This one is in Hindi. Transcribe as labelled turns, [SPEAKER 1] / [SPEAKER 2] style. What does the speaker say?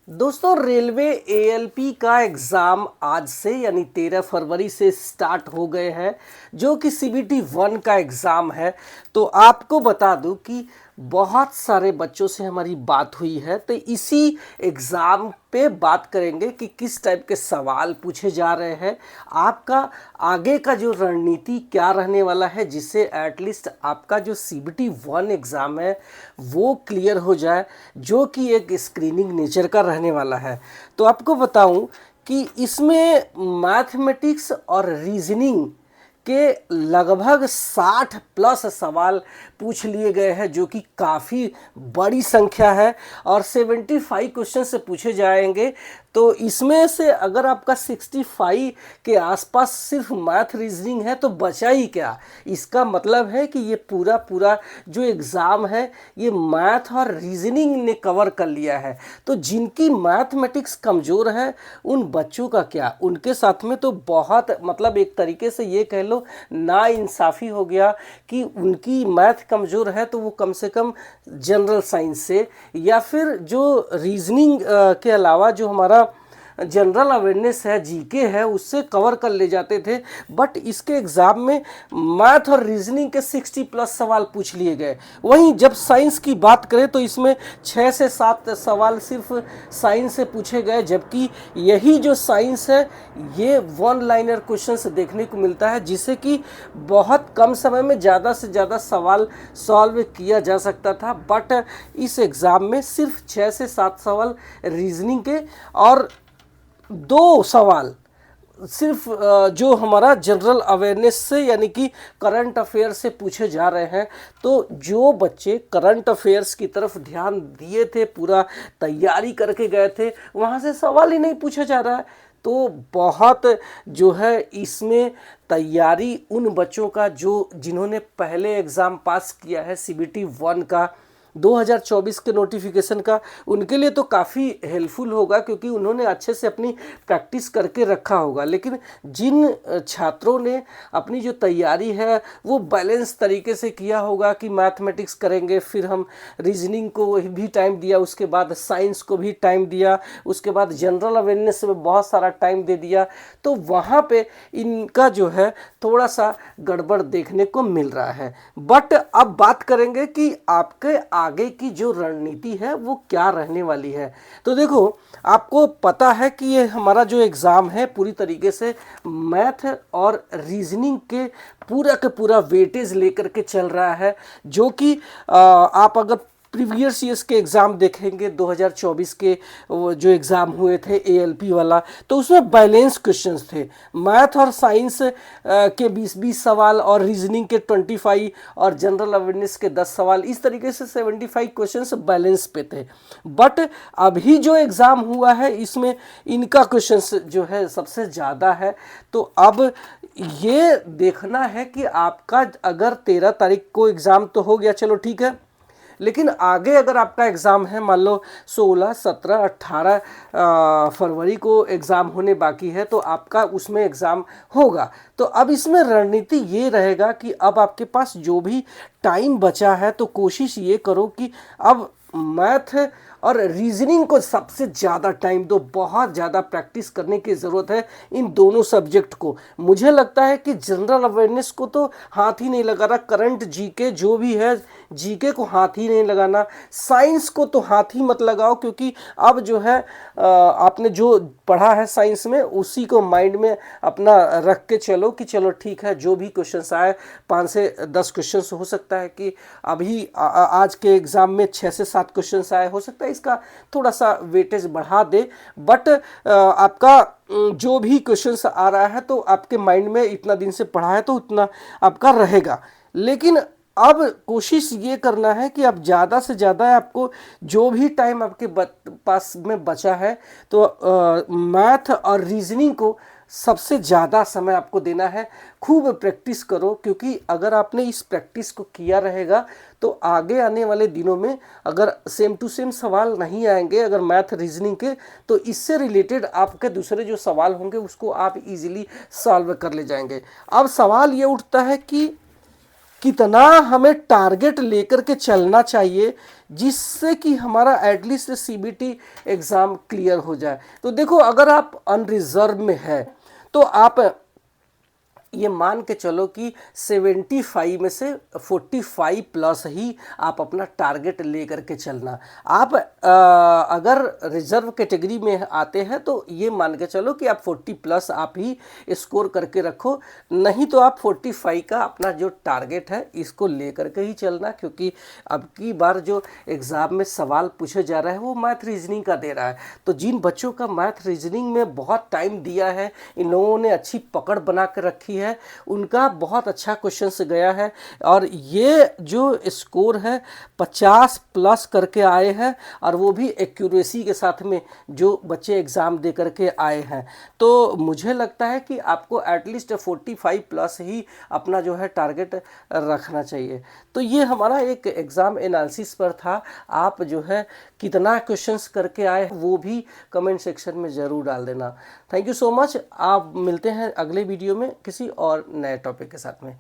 [SPEAKER 1] दोस्तों, रेलवे एएलपी का एग्ज़ाम आज से यानी 13 फरवरी से स्टार्ट हो गए हैं, जो कि सीबीटी 1 का एग्ज़ाम है। तो आपको बता दूं कि बहुत सारे बच्चों से हमारी बात हुई है, तो इसी एग्ज़ाम पे बात करेंगे कि किस टाइप के सवाल पूछे जा रहे हैं, आपका आगे का जो रणनीति क्या रहने वाला है, जिससे एटलीस्ट आपका जो सीबीटी 1 एग्ज़ाम है वो क्लियर हो जाए, जो कि एक स्क्रीनिंग नेचर का रहने वाला है। तो आपको बताऊं कि इसमें मैथमेटिक्स और रीजनिंग के लगभग 60 प्लस सवाल पूछ लिए गए हैं, जो कि काफ़ी बड़ी संख्या है और 75 क्वेश्चन से पूछे जाएंगे। तो इसमें से अगर आपका 65 के आसपास सिर्फ मैथ रीजनिंग है तो बचा ही क्या। इसका मतलब है कि ये पूरा पूरा जो एग्ज़ाम है ये मैथ और रीजनिंग ने कवर कर लिया है। तो जिनकी मैथमेटिक्स कमज़ोर है उन बच्चों का क्या, उनके साथ में तो बहुत मतलब एक तरीके से ये कह लो नाइंसाफ़ी हो गया कि उनकी मैथ कमज़ोर है तो वो कम से कम जनरल साइंस से या फिर जो रीजनिंग के अलावा जो हमारा जनरल अवेयरनेस है, जीके है, उससे कवर कर ले जाते थे। बट इसके एग्ज़ाम में मैथ और रीजनिंग के 60 प्लस सवाल पूछ लिए गए। वहीं जब साइंस की बात करें तो इसमें 6 से 7 सवाल सिर्फ साइंस से पूछे गए, जबकि यही जो साइंस है ये वन लाइनर क्वेश्चंस देखने को मिलता है, जिससे कि बहुत कम समय में ज़्यादा से ज़्यादा सवाल सॉल्व किया जा सकता था। बट इस एग्ज़ाम में सिर्फ 6 से 7 सवाल रीजनिंग के और 2 सवाल सिर्फ जो हमारा जनरल अवेयरनेस से यानी कि करंट अफेयर से पूछे जा रहे हैं। तो जो बच्चे करंट अफेयर्स की तरफ ध्यान दिए थे, पूरा तैयारी करके गए थे, वहाँ से सवाल ही नहीं पूछा जा रहा है। तो बहुत जो है इसमें तैयारी उन बच्चों का जो जिन्होंने पहले एग्ज़ाम पास किया है सीबीटी 1 का 2024 के नोटिफिकेशन का, उनके लिए तो काफ़ी हेल्पफुल होगा, क्योंकि उन्होंने अच्छे से अपनी प्रैक्टिस करके रखा होगा। लेकिन जिन छात्रों ने अपनी जो तैयारी है वो बैलेंस तरीके से किया होगा कि मैथमेटिक्स करेंगे, फिर हम रीजनिंग को भी टाइम दिया, उसके बाद साइंस को भी टाइम दिया, उसके बाद जनरल अवेयरनेस में बहुत सारा टाइम दे दिया, तो वहाँ पे इनका जो है थोड़ा सा गड़बड़ देखने को मिल रहा है। बट अब बात करेंगे कि आपके आगे की जो रणनीति है वो क्या रहने वाली है। तो देखो, आपको पता है कि ये हमारा जो एग्ज़ाम है पूरी तरीके से मैथ और रीजनिंग के पूरा वेटेज लेकर के चल रहा है, जो कि आप अगर प्रीवियस ईयर्स के एग्ज़ाम देखेंगे 2024 के जो एग्ज़ाम हुए थे एएलपी वाला, तो उसमें बैलेंस क्वेश्चंस थे। मैथ और साइंस के 20-20 सवाल और रीजनिंग के 25 और जनरल अवेयरनेस के 10 सवाल, इस तरीके से 75 क्वेश्चंस बैलेंस पे थे। बट अभी जो एग्ज़ाम हुआ है इसमें इनका क्वेश्चंस जो है सबसे ज़्यादा है। तो अब ये देखना है कि आपका अगर 13 तारीख को एग्ज़ाम तो हो गया, चलो ठीक है, लेकिन आगे अगर आपका एग्ज़ाम है, मान लो 16, 17, 18 फरवरी को एग्ज़ाम होने बाकी है, तो आपका उसमें एग्ज़ाम होगा। तो अब इसमें रणनीति ये रहेगा कि अब आपके पास जो भी टाइम बचा है तो कोशिश ये करो कि अब मैथ और रीजनिंग को सबसे ज़्यादा टाइम दो, बहुत ज़्यादा प्रैक्टिस करने की ज़रूरत है इन दोनों सब्जेक्ट को। मुझे लगता है कि जनरल अवेयरनेस को तो हाथ ही नहीं लगा रहा, करंट जीके जो भी है जीके को हाथ ही नहीं लगाना, साइंस को तो हाथ ही मत लगाओ, क्योंकि अब जो है आपने जो पढ़ा है साइंस में उसी को माइंड में अपना रख के चलो कि चलो ठीक है, जो भी क्वेश्चंस आए 5 से 10 क्वेश्चंस हो सकता है कि अभी आज के एग्ज़ाम में 6 से 7 क्वेश्चंस आए, हो सकता है इसका थोड़ा सा वेटेज बढ़ा दे। बट आपका जो भी क्वेश्चंस आ रहा है तो आपके माइंड में इतना दिन से पढ़ा है तो उतना आपका रहेगा। लेकिन अब कोशिश ये करना है कि अब ज़्यादा से ज़्यादा आपको जो भी टाइम आपके पास में बचा है तो मैथ और रीजनिंग को सबसे ज़्यादा समय आपको देना है। खूब प्रैक्टिस करो, क्योंकि अगर आपने इस प्रैक्टिस को किया रहेगा तो आगे आने वाले दिनों में अगर सेम टू सेम सवाल नहीं आएंगे अगर मैथ रीजनिंग के, तो इससे रिलेटेड आपके दूसरे जो सवाल होंगे उसको आप इजीली सॉल्व कर ले जाएंगे। अब सवाल ये उठता है कि कितना हमें टारगेट लेकर के चलना चाहिए जिससे कि हमारा एटलीस्ट सीबीटी एग्ज़ाम क्लियर हो जाए। तो देखो, अगर आप अनरिजर्व में है तो आप ये मान के चलो कि 75 में से 45 प्लस ही आप अपना टारगेट ले करके चलना। आप अगर रिजर्व कैटेगरी में आते हैं तो ये मान के चलो कि आप 40 प्लस आप ही स्कोर करके रखो, नहीं तो आप 45 का अपना जो टारगेट है इसको ले करके ही चलना, क्योंकि अब की बार जो एग्ज़ाम में सवाल पूछे जा रहा है वो मैथ रीजनिंग का दे रहा है। तो जिन बच्चों का मैथ रीजनिंग में बहुत टाइम दिया है, इन लोगों ने अच्छी पकड़ बना कर रखी है, उनका बहुत अच्छा क्वेश्चंस गया है और ये जो स्कोर है 50 प्लस करके आए हैं, और वो भी एक्यूरेसी के साथ में जो बच्चे एग्ज़ाम दे करके आए हैं। तो मुझे लगता है कि आपको एटलीस्ट 45 प्लस ही अपना जो है टारगेट रखना चाहिए। तो ये हमारा एक एग्ज़ाम एनालिसिस पर था। आप जो है कितना क्वेश्चंस करके आए वो भी कमेंट सेक्शन में ज़रूर डाल देना। Thank you so much. आप मिलते हैं अगले वीडियो में किसी और नए टॉपिक के साथ में।